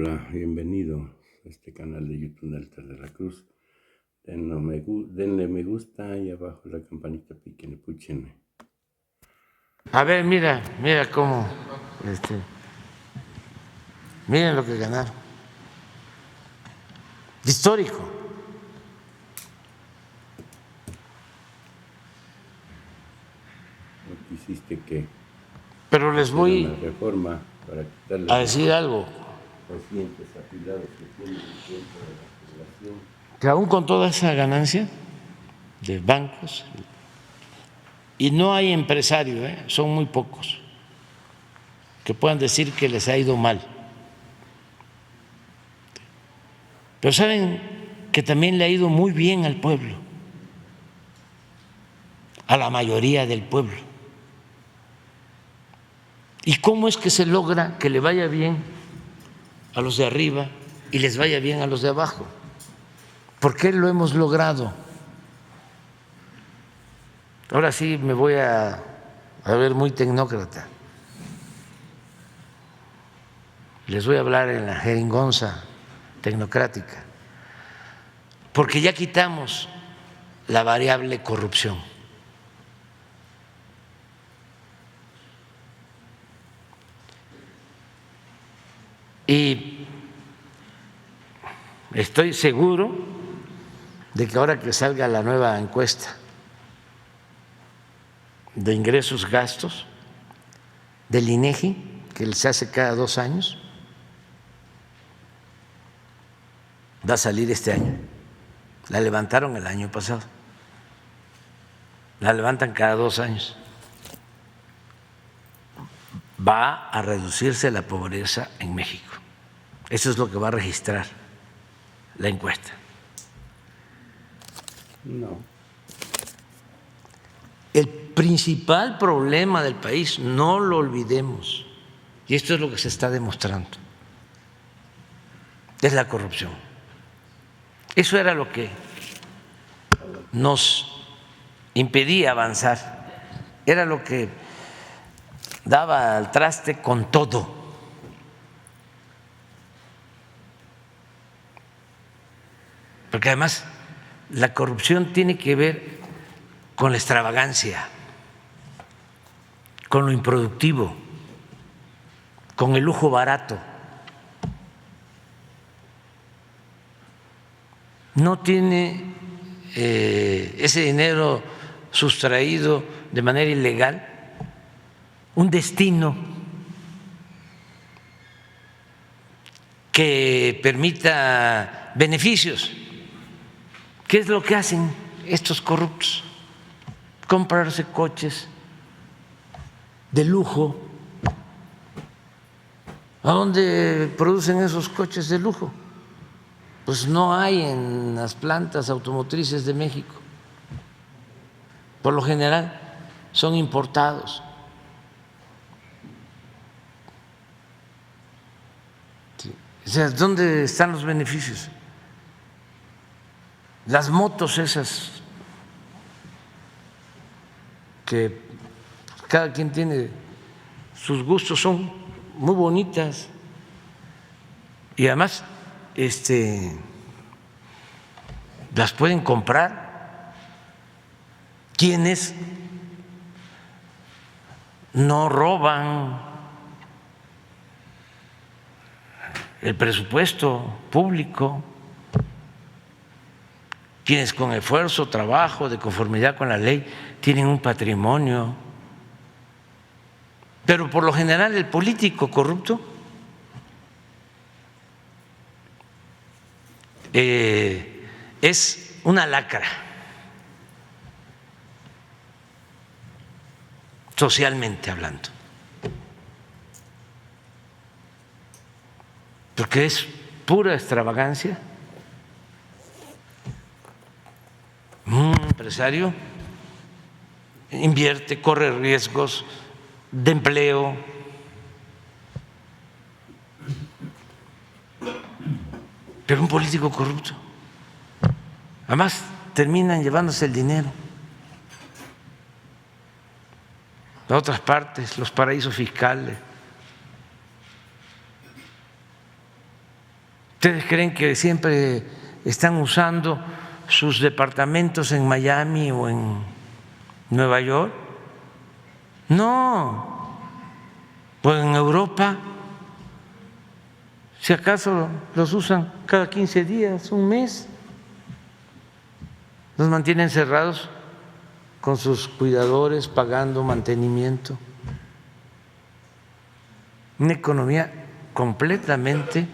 Hola, bienvenido a este canal de YouTube Nelter de la Cruz. Denle me gusta y abajo la campanita, piquen y púchenme. A ver, mira cómo, miren lo que ganaron. Histórico. No quisiste que Pero les hiciera una voy reforma para quitarle a los decir algo, pacientes apilados que tienen dentro de la población. que aún con toda esa ganancia de bancos, y no hay empresarios, son muy pocos, que puedan decir que les ha ido mal. Pero saben que también le ha ido muy bien al pueblo, a la mayoría del pueblo. ¿Y cómo es que se logra que le vaya bien a los de arriba y les vaya bien a los de abajo? ¿Por qué lo hemos logrado? Ahora sí me voy a ver muy tecnócrata. Les voy a hablar en la jeringonza tecnocrática, porque ya quitamos la variable corrupción. Y estoy seguro de que ahora que salga la nueva encuesta de ingresos gastos del INEGI, que se hace cada 2 años, va a salir este año. La levantaron el año pasado, la levantan cada 2 años. Va a reducirse la pobreza en México. Eso es lo que va a registrar la encuesta. No. El principal problema del país, no lo olvidemos, y esto es lo que se está demostrando, es la corrupción. Eso era lo que nos impedía avanzar, era lo que daba al traste con todo. Porque además la corrupción tiene que ver con la extravagancia, con lo improductivo, con el lujo barato. No tiene ese dinero sustraído de manera ilegal un destino que permita beneficios. ¿Qué es lo que hacen estos corruptos? Comprarse coches de lujo. ¿A dónde producen esos coches de lujo? Pues no hay en las plantas automotrices de México. Por lo general son importados. Sí. O sea, ¿dónde están los beneficios? Las motos esas que cada quien tiene sus gustos, son muy bonitas y además las pueden comprar quienes no roban el presupuesto público, quienes con esfuerzo, trabajo, de conformidad con la ley, tienen un patrimonio. Pero por lo general el político corrupto es una lacra, socialmente hablando, porque es pura extravagancia. Un empresario invierte, corre riesgos de empleo, pero un político corrupto, además terminan llevándose el dinero a otras partes, los paraísos fiscales. ¿Ustedes creen que siempre están usando sus departamentos en Miami o en Nueva York? No, pues en Europa, si acaso los usan cada 15 días, un mes, los mantienen cerrados con sus cuidadores pagando mantenimiento. Una economía completamente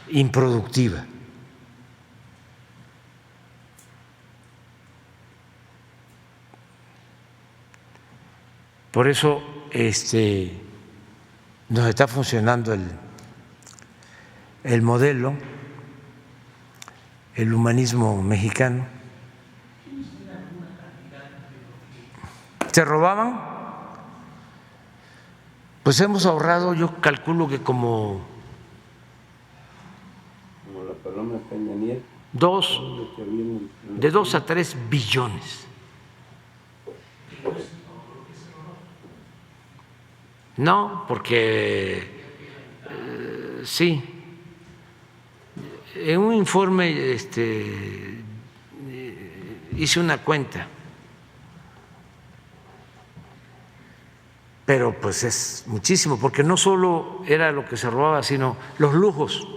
improductiva. Por eso nos está funcionando el modelo, el humanismo mexicano. ¿Se robaban? Pues hemos ahorrado, yo calculo que como la paloma Peña Nieto, de 2 a 3 billones. No, porque sí, en un informe hice una cuenta, pero pues es muchísimo, porque no solo era lo que se robaba, sino los lujos.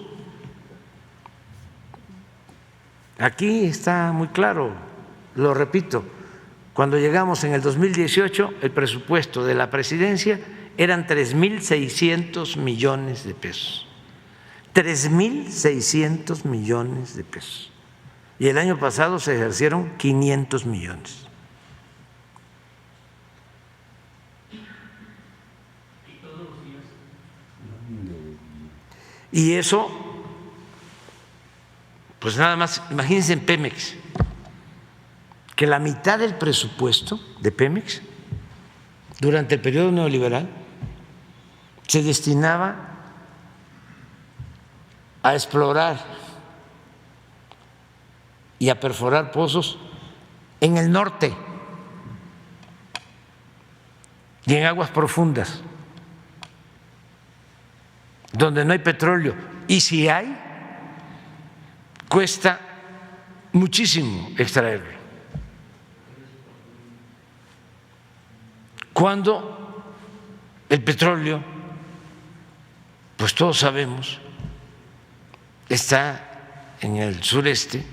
Aquí está muy claro, lo repito, cuando llegamos en el 2018, el presupuesto de la presidencia eran 3.600 millones de pesos. 3.600 millones de pesos. Y el año pasado se ejercieron 500 millones. Y eso, pues nada más, imagínense en Pemex, que la mitad del presupuesto de Pemex durante el periodo neoliberal se destinaba a explorar y a perforar pozos en el norte y en aguas profundas, donde no hay petróleo, y si hay, cuesta muchísimo extraerlo. Cuando el petróleo, pues todos sabemos, está en el sureste,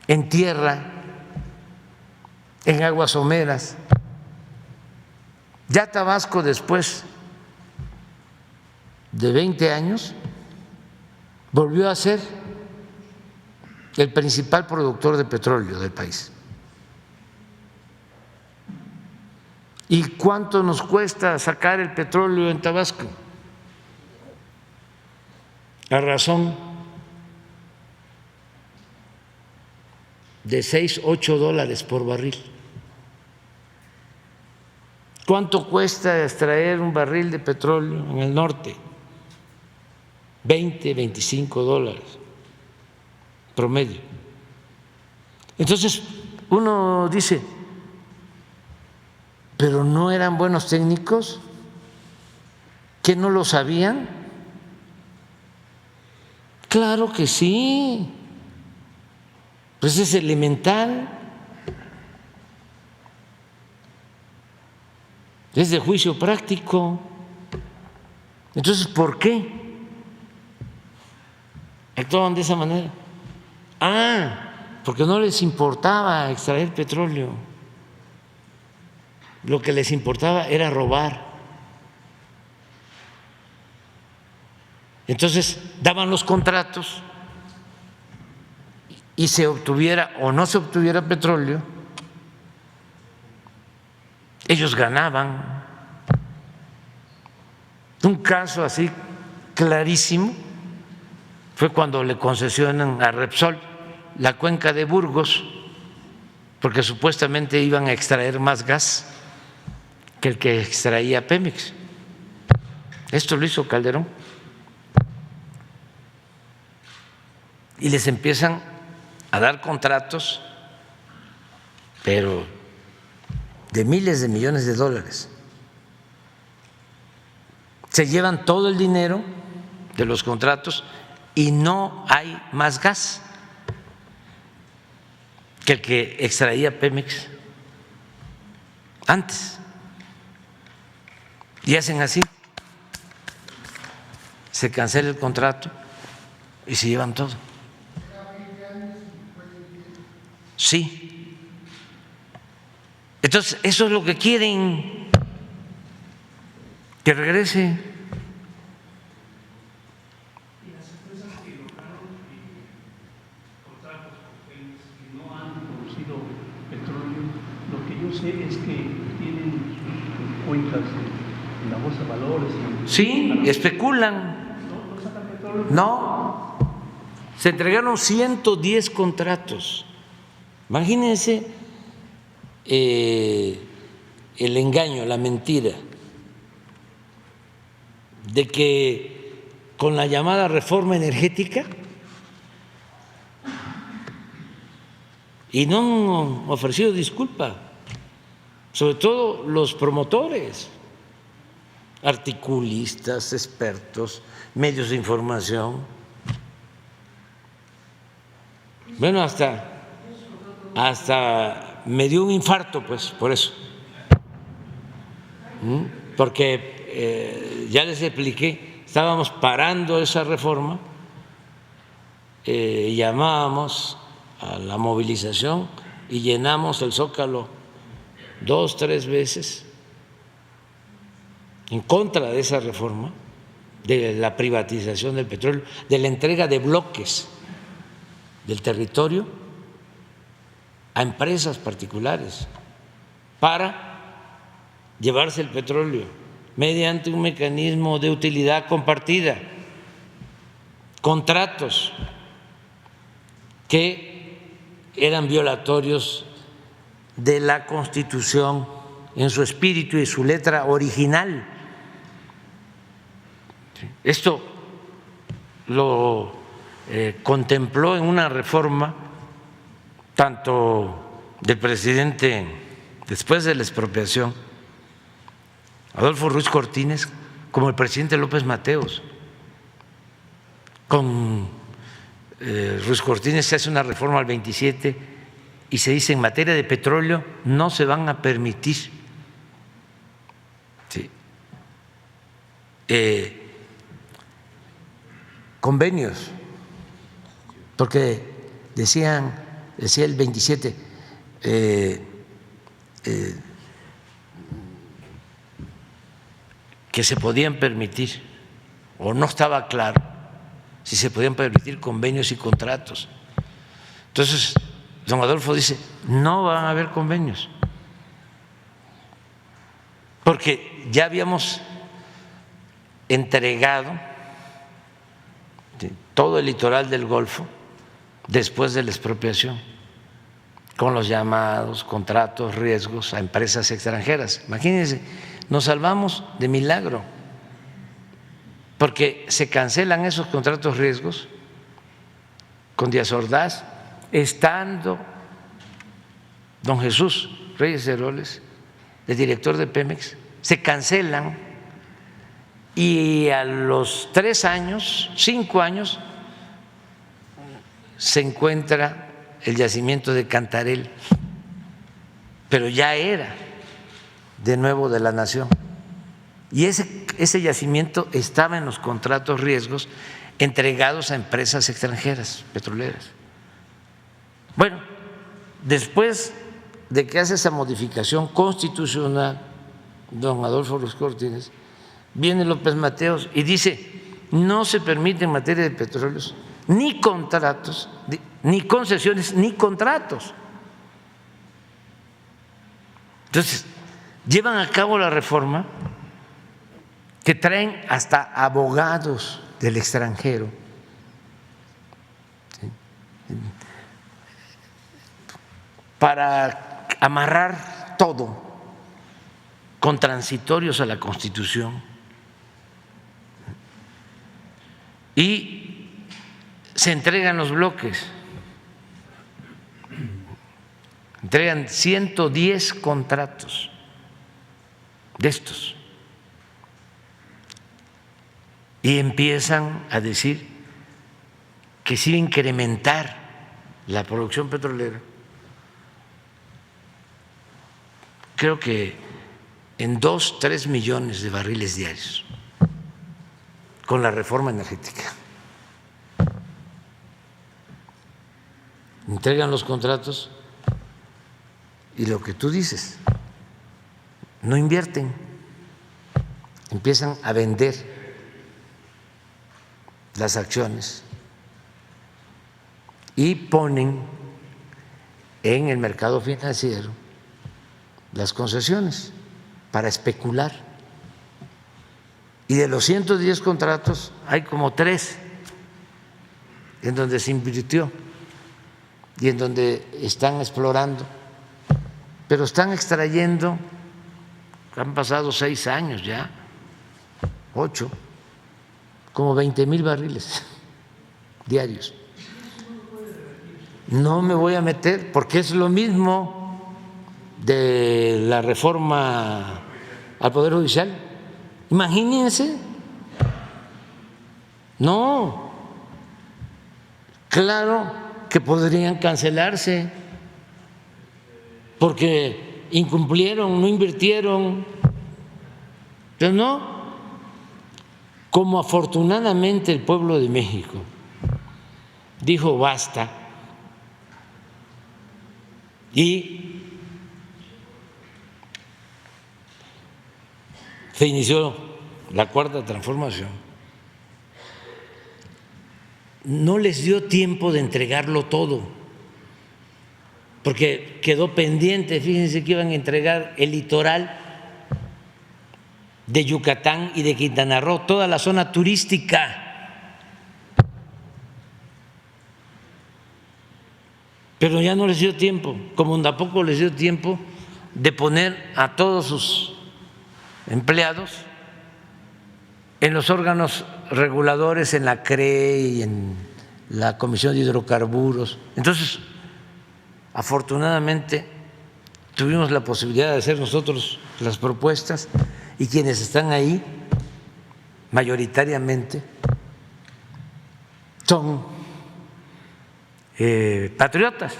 en tierra, en aguas someras. Ya Tabasco, después de 20 años, volvió a ser el principal productor de petróleo del país. ¿Y cuánto nos cuesta sacar el petróleo en Tabasco? A razón de $6–8 por barril. ¿Cuánto cuesta extraer un barril de petróleo en el norte? $20–25 promedio. Entonces uno dice, ¿pero no eran buenos técnicos? ¿Que no lo sabían? Claro que sí, pues es elemental, es de juicio práctico. Entonces, ¿por qué actuaban de esa manera? Porque no les importaba extraer petróleo, lo que les importaba era robar. Entonces daban los contratos y se obtuviera o no se obtuviera petróleo, ellos ganaban. Un caso así clarísimo fue cuando le concesionan a Repsol la cuenca de Burgos, porque supuestamente iban a extraer más gas que el que extraía Pemex. Esto lo hizo Calderón. Y les empiezan a dar contratos, pero de miles de millones de dólares. Se llevan todo el dinero de los contratos y no hay más gas que el que extraía Pemex antes. Y hacen así, se cancela el contrato y se llevan todo. Sí. Entonces, eso es lo que quieren, que regrese. Y las empresas que lograron contratos con Pemex que no han producido petróleo, lo que yo sé es que tienen sus cuentas en la bolsa de valores. Sí, especulan. ¿No sacan petróleo? No, se entregaron 110 contratos. Imagínense el engaño, la mentira de que con la llamada reforma energética, y no han ofrecido disculpa, sobre todo los promotores, articulistas, expertos, medios de información. Bueno, hasta me dio un infarto, pues, por eso. Porque ya les expliqué, estábamos parando esa reforma, llamábamos a la movilización y llenamos el Zócalo 2, 3 veces en contra de esa reforma, de la privatización del petróleo, de la entrega de bloques del territorio a empresas particulares para llevarse el petróleo mediante un mecanismo de utilidad compartida, contratos que eran violatorios de la Constitución en su espíritu y su letra original. Esto lo contempló en una reforma tanto del presidente después de la expropiación, Adolfo Ruiz Cortines, como el presidente López Mateos. Con Ruiz Cortines se hace una reforma al 27 y se dice: en materia de petróleo no se van a permitir convenios, porque decía el 27, que se podían permitir, o no estaba claro si se podían permitir convenios y contratos. Entonces, don Adolfo dice: no van a haber convenios, porque ya habíamos entregado todo el litoral del Golfo después de la expropiación, con los llamados contratos riesgos a empresas extranjeras. Imagínense, nos salvamos de milagro, porque se cancelan esos contratos riesgos con Díaz Ordaz, estando don Jesús Reyes Heroles, el director de Pemex, se cancelan, y a los 3 años, 5 años, se encuentra el yacimiento de Cantarell, pero ya era de nuevo de la nación, y ese yacimiento estaba en los contratos riesgos entregados a empresas extranjeras petroleras. Bueno, después de que hace esa modificación constitucional don Adolfo Ruiz Cortines, viene López Mateos y dice: no se permite en materia de petróleos ni contratos, ni concesiones, ni contratos. Entonces, llevan a cabo la reforma que traen hasta abogados del extranjero, para amarrar todo con transitorios a la Constitución, y se entregan los bloques, entregan 110 contratos de estos, y empiezan a decir que se iba a incrementar la producción petrolera, creo que en 2-3 millones de barriles diarios con la reforma energética. Entregan los contratos y lo que tú dices, no invierten, empiezan a vender las acciones y ponen en el mercado financiero las concesiones para especular. Y de los 110 contratos hay como 3 en donde se invirtió y en donde están explorando, pero están extrayendo, han pasado 6 años ya, 8, como 20,000 barriles diarios. No me voy a meter porque es lo mismo de la reforma al Poder Judicial. Imagínense. No, claro que podrían cancelarse porque incumplieron, no invirtieron, pero no. Como afortunadamente el pueblo de México dijo basta y se inició la cuarta transformación, no les dio tiempo de entregarlo todo, porque quedó pendiente. Fíjense que iban a entregar el litoral de Yucatán y de Quintana Roo, toda la zona turística, pero ya no les dio tiempo, como tampoco les dio tiempo de poner a todos sus empleados en los órganos reguladores, en la CRE y en la Comisión de Hidrocarburos. Entonces, afortunadamente, tuvimos la posibilidad de hacer nosotros las propuestas y quienes están ahí mayoritariamente son patriotas,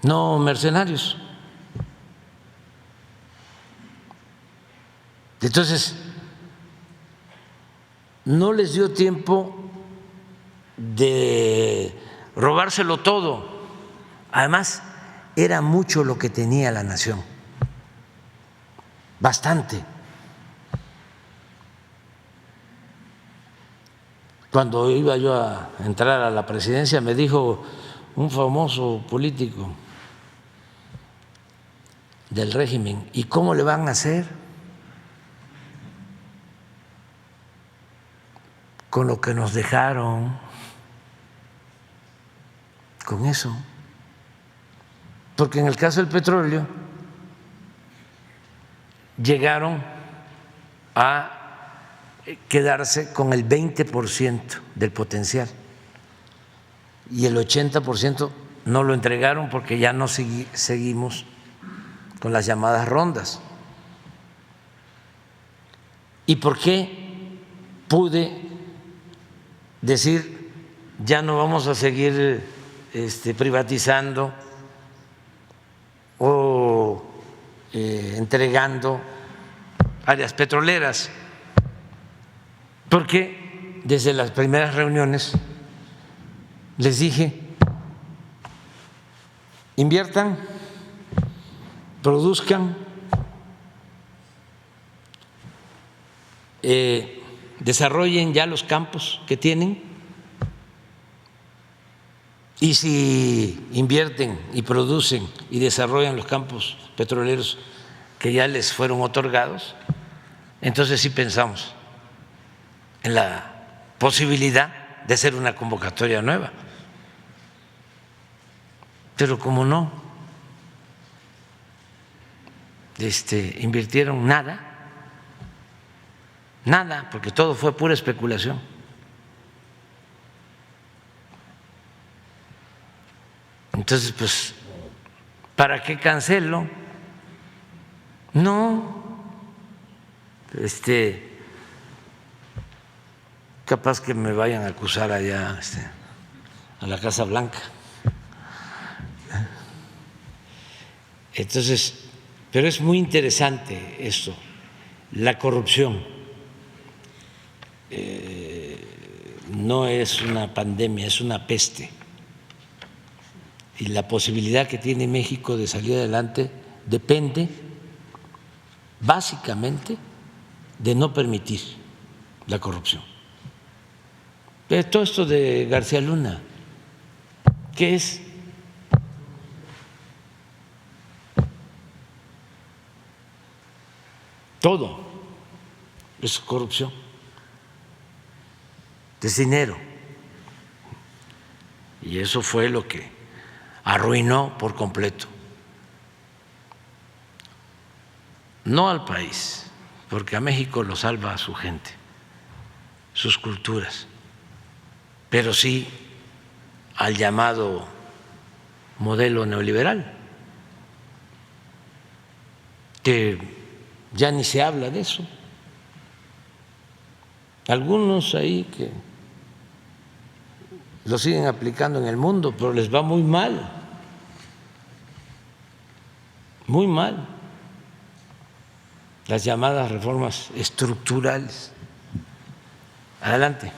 no mercenarios. Entonces, no les dio tiempo de robárselo todo. Además, era mucho lo que tenía la nación, bastante. Cuando iba yo a entrar a la presidencia, me dijo un famoso político del régimen: ¿y cómo le van a hacer con lo que nos dejaron? Con eso. Porque en el caso del petróleo llegaron a quedarse con el 20% del potencial y el 80% no lo entregaron porque ya no seguimos con las llamadas rondas. ¿Y por qué pude decir ya no vamos a seguir privatizando o entregando áreas petroleras? Porque desde las primeras reuniones les dije: inviertan, produzcan, desarrollen ya los campos que tienen, y si invierten y producen y desarrollan los campos petroleros que ya les fueron otorgados, entonces sí pensamos en la posibilidad de hacer una convocatoria nueva. Pero como no invirtieron nada, porque todo fue pura especulación. Entonces, pues, ¿para qué cancelo? No, capaz que me vayan a acusar allá a la Casa Blanca. Entonces, pero es muy interesante esto, la corrupción. No es una pandemia, es una peste. Y la posibilidad que tiene México de salir adelante depende básicamente de no permitir la corrupción. Pero todo esto de García Luna, ¿qué es? Todo es corrupción, es dinero. Y eso fue lo que arruinó por completo, no al país, porque a México lo salva a su gente, sus culturas, pero sí al llamado modelo neoliberal, que ya ni se habla de eso. Algunos ahí que lo siguen aplicando en el mundo, pero les va muy mal, muy mal. Las llamadas reformas estructurales. Adelante.